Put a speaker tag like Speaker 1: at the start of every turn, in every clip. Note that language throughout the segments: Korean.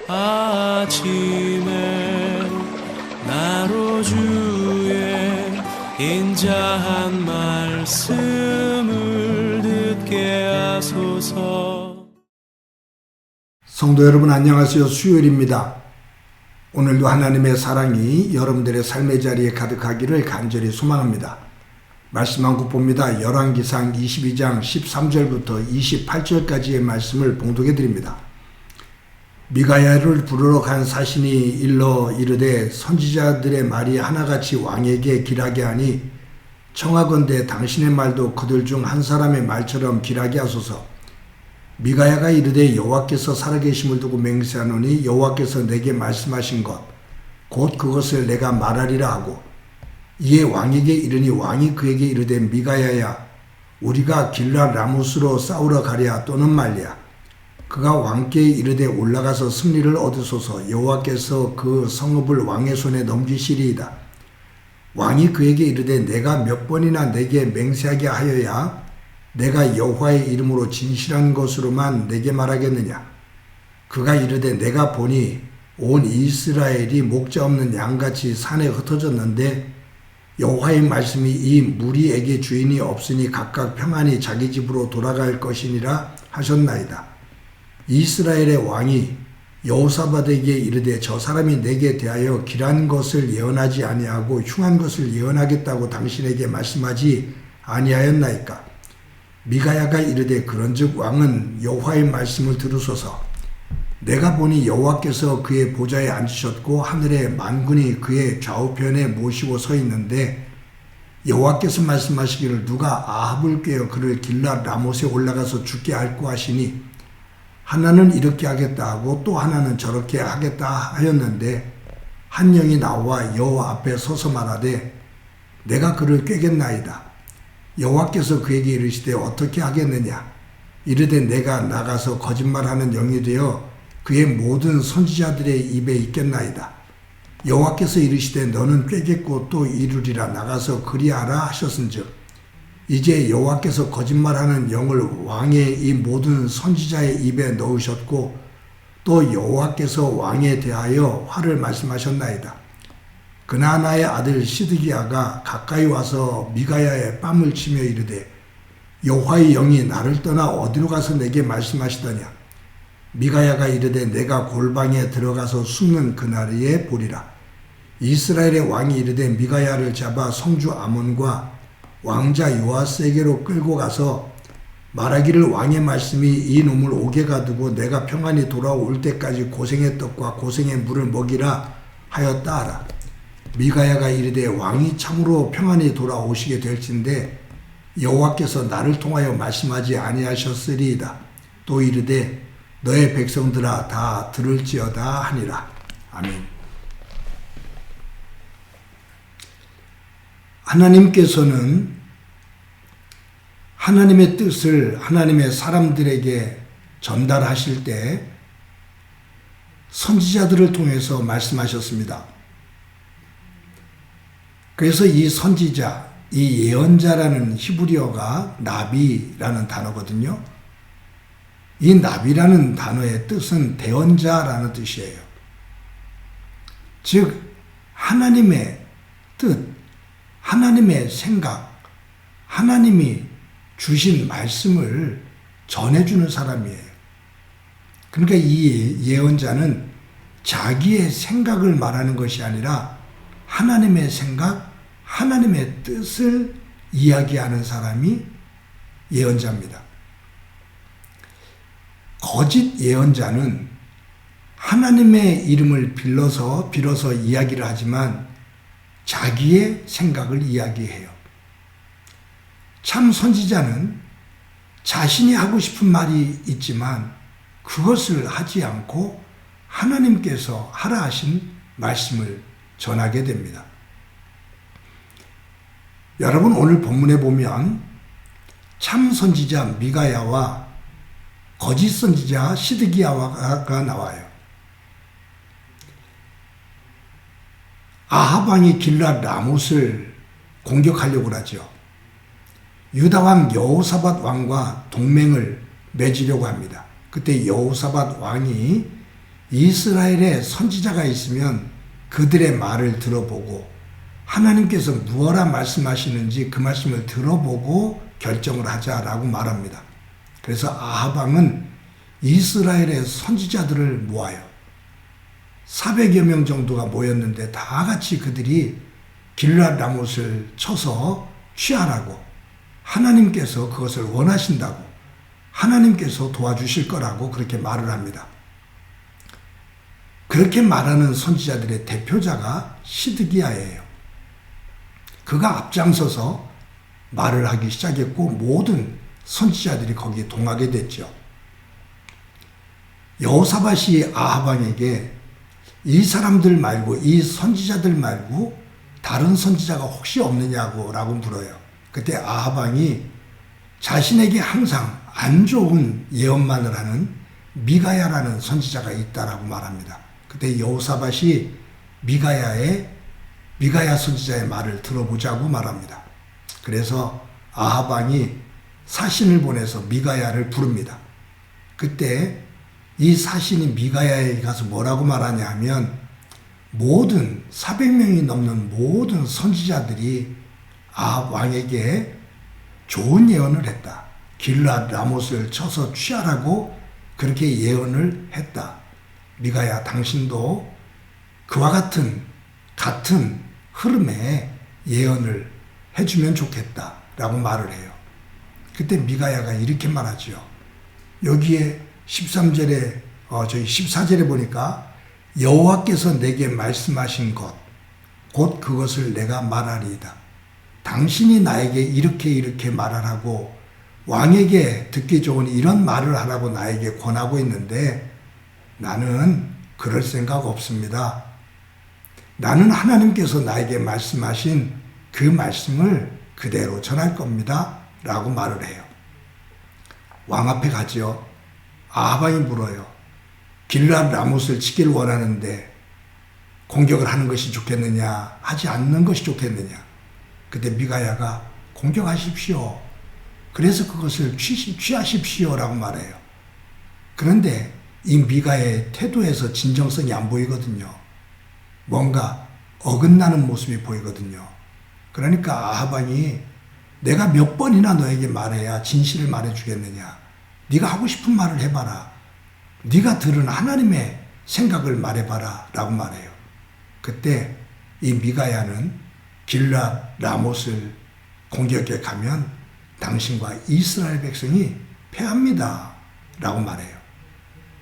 Speaker 1: 아침에 나로 주의 인자한 말씀을 듣게 하소서.
Speaker 2: 성도 여러분 안녕하세요. 수요일입니다. 오늘도 하나님의 사랑이 여러분들의 삶의 자리에 가득하기를 간절히 소망합니다. 말씀 한 국 봅니다. 열왕기상 22장 13절부터 28절까지의 말씀을 봉독해 드립니다. 미가야를 부르러 간 사신이 일러 이르되 선지자들의 말이 하나같이 왕에게 길하게 하니 청하건대 당신의 말도 그들 중 한 사람의 말처럼 길하게 하소서. 미가야가 이르되 여호와께서 살아계심을 두고 맹세하노니 여호와께서 내게 말씀하신 것 곧 그것을 내가 말하리라 하고, 이에 왕에게 이르니 왕이 그에게 이르되 미가야야 우리가 길랏 라모스로 싸우러 가랴 또는 말랴. 그가 왕께 이르되 올라가서 승리를 얻으소서. 여호와께서 그 성읍을 왕의 손에 넘기시리이다. 왕이 그에게 이르되 내가 몇 번이나 내게 맹세하게 하여야 내가 여호와의 이름으로 진실한 것으로만 내게 말하겠느냐. 그가 이르되 내가 보니 온 이스라엘이 목자 없는 양같이 산에 흩어졌는데 여호와의 말씀이 이 무리에게 주인이 없으니 각각 평안히 자기 집으로 돌아갈 것이니라 하셨나이다. 이스라엘의 왕이 여호사밧에게 이르되 저 사람이 내게 대하여 길한 것을 예언하지 아니하고 흉한 것을 예언하겠다고 당신에게 말씀하지 아니하였나이까. 미가야가 이르되 그런즉 왕은 여호와의 말씀을 들으소서. 내가 보니 여호와께서 그의 보좌에 앉으셨고 하늘의 만군이 그의 좌우편에 모시고 서 있는데 여호와께서 말씀하시기를 누가 아합을 꾀어 그를 길랏 라못에 올라가서 죽게 할꼬 하시니 하나는 이렇게 하겠다 하고 또 하나는 저렇게 하겠다 하였는데 한 영이 나와 여호와 앞에 서서 말하되 내가 그를 꾀겠나이다. 여호와께서 그에게 이르시되 어떻게 하겠느냐. 이르되 내가 나가서 거짓말하는 영이 되어 그의 모든 선지자들의 입에 있겠나이다. 여호와께서 이르시되 너는 꾀겠고 또 이루리라. 나가서 그리하라 하셨은즉 이제 여호와께서 거짓말하는 영을 왕의 이 모든 선지자의 입에 넣으셨고 또 여호와께서 왕에 대하여 화를 말씀하셨나이다. 그나나의 아들 시드기야가 가까이 와서 미가야의 뺨을 치며 이르되 여호와의 영이 나를 떠나 어디로 가서 내게 말씀하시더냐. 미가야가 이르되 내가 골방에 들어가서 숨는 그날에 보리라. 이스라엘의 왕이 이르되 미가야를 잡아 성주 아몬과 왕자 요아스에게로 끌고 가서 말하기를 왕의 말씀이 이 놈을 옥에 가두고 내가 평안히 돌아올 때까지 고생의 떡과 고생의 물을 먹이라 하였다 하라. 미가야가 이르되 왕이 참으로 평안히 돌아오시게 될진데 여호와께서 나를 통하여 말씀하지 아니하셨으리이다. 또 이르되 너의 백성들아 다 들을지어다 하니라. 아멘. 하나님께서는 하나님의 뜻을 하나님의 사람들에게 전달하실 때 선지자들을 통해서 말씀하셨습니다. 그래서 이 선지자, 이 예언자라는 히브리어가 나비라는 단어거든요. 이 나비라는 단어의 뜻은 대언자라는 뜻이에요. 즉 하나님의 뜻, 하나님의 생각, 하나님이 주신 말씀을 전해주는 사람이에요. 그러니까 이 예언자는 자기의 생각을 말하는 것이 아니라 하나님의 생각, 하나님의 뜻을 이야기하는 사람이 예언자입니다. 거짓 예언자는 하나님의 이름을 빌어서 이야기를 하지만 자기의 생각을 이야기해요. 참 선지자는 자신이 하고 싶은 말이 있지만 그것을 하지 않고 하나님께서 하라 하신 말씀을 전하게 됩니다. 여러분 오늘 본문에 보면 참 선지자 미가야와 거짓 선지자 시드기야가 나와요. 아합 왕이 길랏 라못을 공격하려고 하죠. 유다 왕 여호사밧 왕과 동맹을 맺으려고 합니다. 그때 여호사밧 왕이 이스라엘에 선지자가 있으면 그들의 말을 들어보고 하나님께서 무엇라 말씀하시는지 그 말씀을 들어보고 결정을 하자라고 말합니다. 그래서 아합 왕은 이스라엘의 선지자들을 모아요. 400여 명 정도가 모였는데 다 같이 그들이 길르앗 라못을 쳐서 취하라고, 하나님께서 그것을 원하신다고, 하나님께서 도와주실 거라고 그렇게 말을 합니다. 그렇게 말하는 선지자들의 대표자가 시드기야예요. 그가 앞장서서 말을 하기 시작했고 모든 선지자들이 거기에 동하게 됐죠. 여호사밧이 아합 왕에게 이 사람들 말고, 이 선지자들 말고 다른 선지자가 혹시 없느냐고 라고 물어요. 그때 아합 왕이 자신에게 항상 안 좋은 예언만을 하는 미가야라는 선지자가 있다라고 말합니다. 그때 여호사밧이 미가야 선지자의 말을 들어보자고 말합니다. 그래서 아합 왕이 사신을 보내서 미가야를 부릅니다. 그때 이 사신이 미가야에게 가서 뭐라고 말하냐 하면, 모든 400명이 넘는 모든 선지자들이 아합 왕에게 좋은 예언을 했다. 길르앗 라못을 쳐서 취하라고 그렇게 예언을 했다. 미가야, 당신도 그와 같은 흐름에 예언을 해주면 좋겠다 라고 말을 해요. 그때 미가야가 이렇게 말하죠. 여기에 13절에 저희 14절에 보니까 여호와께서 내게 말씀하신 것 곧 그것을 내가 말하리이다. 당신이 나에게 이렇게 말하라고, 왕에게 듣기 좋은 이런 말을 하라고 나에게 권하고 있는데 나는 그럴 생각 없습니다. 나는 하나님께서 나에게 말씀하신 그 말씀을 그대로 전할 겁니다 라고 말을 해요. 왕 앞에 가죠. 아합 왕이 물어요. 길르앗 라못을 치기를 원하는데 공격을 하는 것이 좋겠느냐, 하지 않는 것이 좋겠느냐. 그때 미가야가 공격하십시오. 그래서 그것을 취하십시오 라고 말해요. 그런데 이 미가야의 태도에서 진정성이 안 보이거든요. 뭔가 어긋나는 모습이 보이거든요. 그러니까 아합 왕이 내가 몇 번이나 너에게 말해야 진실을 말해주겠느냐. 네가 하고 싶은 말을 해봐라. 네가 들은 하나님의 생각을 말해봐라 라고 말해요. 그때 이 미가야는 길르앗 라못을 공격해 가면 당신과 이스라엘 백성이 패합니다 라고 말해요.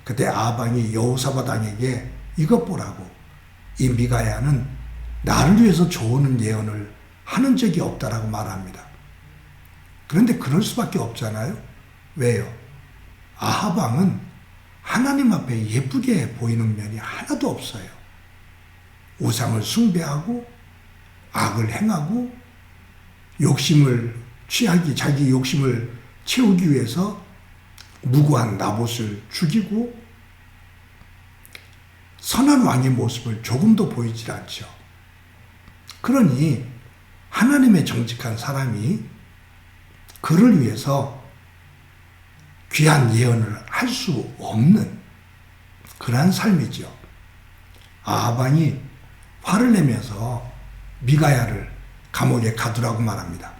Speaker 2: 그때 아합 왕이 여호사밧 왕에게 이것 보라고, 이 미가야는 나를 위해서 좋은 예언을 하는 적이 없다라고 말합니다. 그런데 그럴 수밖에 없잖아요. 왜요? 아합 왕은 하나님 앞에 예쁘게 보이는 면이 하나도 없어요. 우상을 숭배하고 악을 행하고 욕심을 취하기, 자기 욕심을 채우기 위해서 무고한 나봇을 죽이고 선한 왕의 모습을 조금도 보이질 않죠. 그러니 하나님의 정직한 사람이 그를 위해서 귀한 예언을 할 수 없는 그러한 삶이죠. 아합 왕이 화를 내면서 미가야를 감옥에 가두라고 말합니다.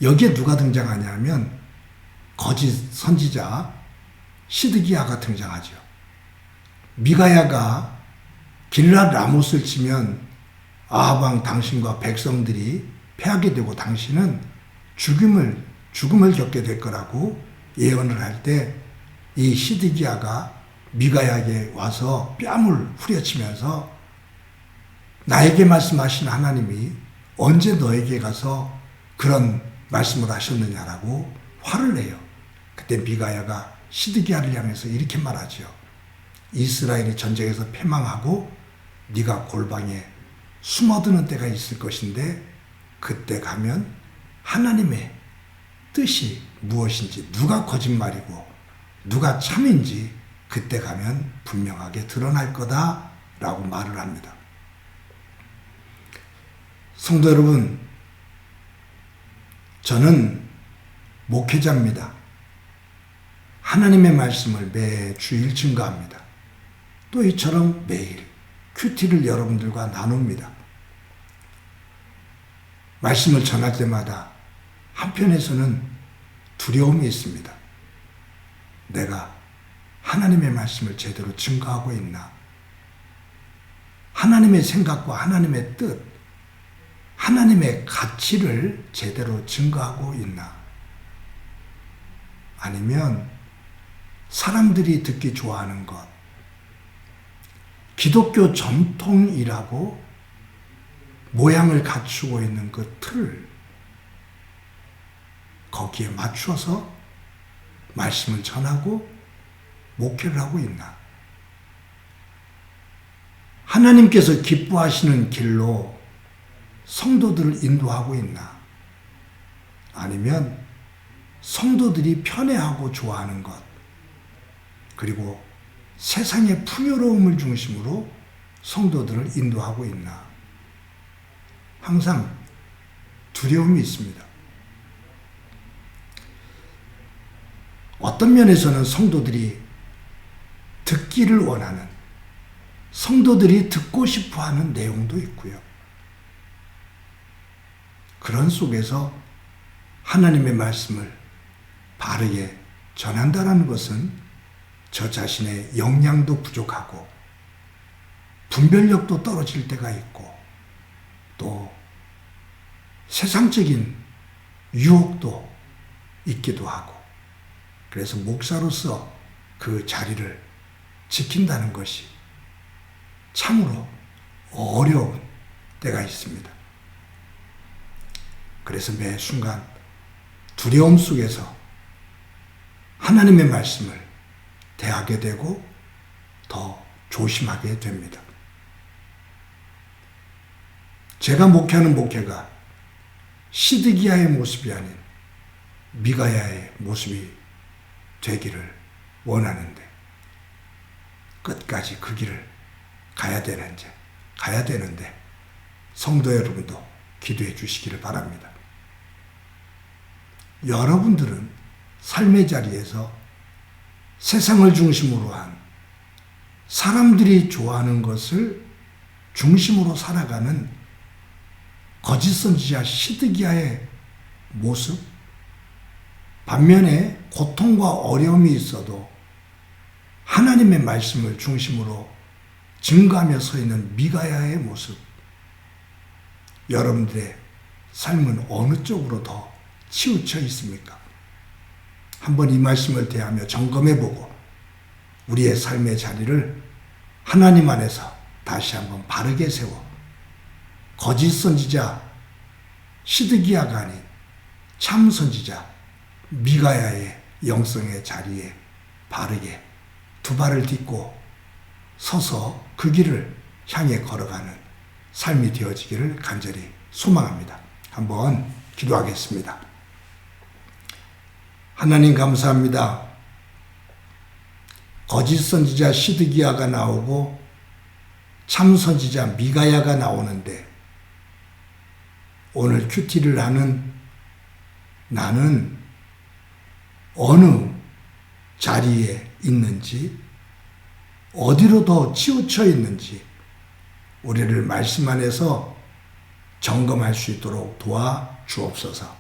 Speaker 2: 여기에 누가 등장하냐 하면 거짓 선지자 시드기야가 등장하죠. 미가야가 길르앗 라못을 치면 아합 왕 당신과 백성들이 패하게 되고 당신은 죽음을 겪게 될 거라고 예언을 할 때 이 시드기야가 미가야에게 와서 뺨을 후려치면서 나에게 말씀하신 하나님이 언제 너에게 가서 그런 말씀을 하셨느냐라고 화를 내요. 그때 미가야가 시드기야를 향해서 이렇게 말하죠. 이스라엘이 전쟁에서 패망하고 네가 골방에 숨어드는 때가 있을 것인데 그때 가면 하나님의 뜻이 무엇인지, 누가 거짓말이고 누가 참인지 그때 가면 분명하게 드러날 거다라고 말을 합니다. 성도 여러분, 저는 목회자입니다. 하나님의 말씀을 매주일 증거합니다. 또 이처럼 매일 큐티를 여러분들과 나눕니다. 말씀을 전할 때마다 한편에서는 두려움이 있습니다. 내가 하나님의 말씀을 제대로 증거하고 있나? 하나님의 생각과 하나님의 뜻, 하나님의 가치를 제대로 증거하고 있나? 아니면 사람들이 듣기 좋아하는 것, 기독교 전통이라고 모양을 갖추고 있는 그 틀, 거기에 맞춰서 말씀을 전하고 목회를 하고 있나? 하나님께서 기뻐하시는 길로 성도들을 인도하고 있나? 아니면 성도들이 편애하고 좋아하는 것, 그리고 세상의 풍요로움을 중심으로 성도들을 인도하고 있나? 항상 두려움이 있습니다. 어떤 면에서는 성도들이 듣기를 원하는, 성도들이 듣고 싶어하는 내용도 있고요. 그런 속에서 하나님의 말씀을 바르게 전한다는 것은 저 자신의 역량도 부족하고 분별력도 떨어질 때가 있고 또 세상적인 유혹도 있기도 하고, 그래서 목사로서 그 자리를 지킨다는 것이 참으로 어려운 때가 있습니다. 그래서 매 순간 두려움 속에서 하나님의 말씀을 대하게 되고 더 조심하게 됩니다. 제가 목회하는 목회가 시드기야의 모습이 아닌 미가야의 모습이 되기를 원하는데 끝까지 그 길을 가야 되는데 성도 여러분도 기도해 주시기를 바랍니다. 여러분들은 삶의 자리에서 세상을 중심으로 한 사람들이 좋아하는 것을 중심으로 살아가는 거짓 선지자 시드기야의 모습, 반면에 고통과 어려움이 있어도 하나님의 말씀을 중심으로 증거하며 서 있는 미가야의 모습, 여러분들의 삶은 어느 쪽으로 더 치우쳐 있습니까? 한번 이 말씀을 대하며 점검해보고 우리의 삶의 자리를 하나님 안에서 다시 한번 바르게 세워 거짓 선지자 시드기야가 아닌 참 선지자 미가야의 영성의 자리에 바르게 두 발을 딛고 서서 그 길을 향해 걸어가는 삶이 되어지기를 간절히 소망합니다. 한번 기도하겠습니다. 하나님 감사합니다. 거짓 선지자 시드기야가 나오고 참 선지자 미가야가 나오는데 오늘 큐티를 하는 나는 어느 자리에 있는지, 어디로 더 치우쳐 있는지 우리를 말씀 안에서 점검할 수 있도록 도와주옵소서.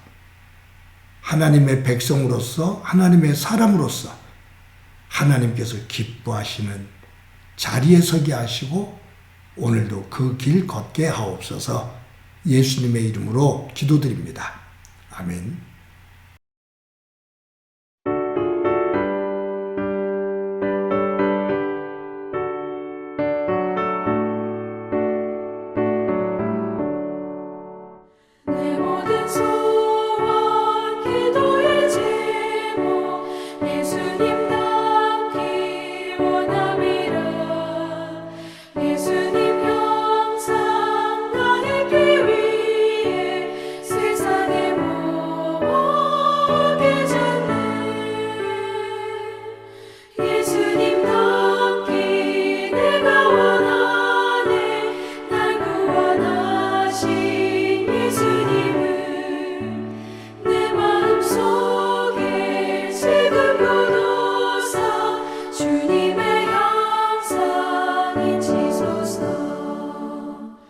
Speaker 2: 하나님의 백성으로서, 하나님의 사람으로서 하나님께서 기뻐하시는 자리에 서게 하시고 오늘도 그 길 걷게 하옵소서. 예수님의 이름으로 기도드립니다. 아멘.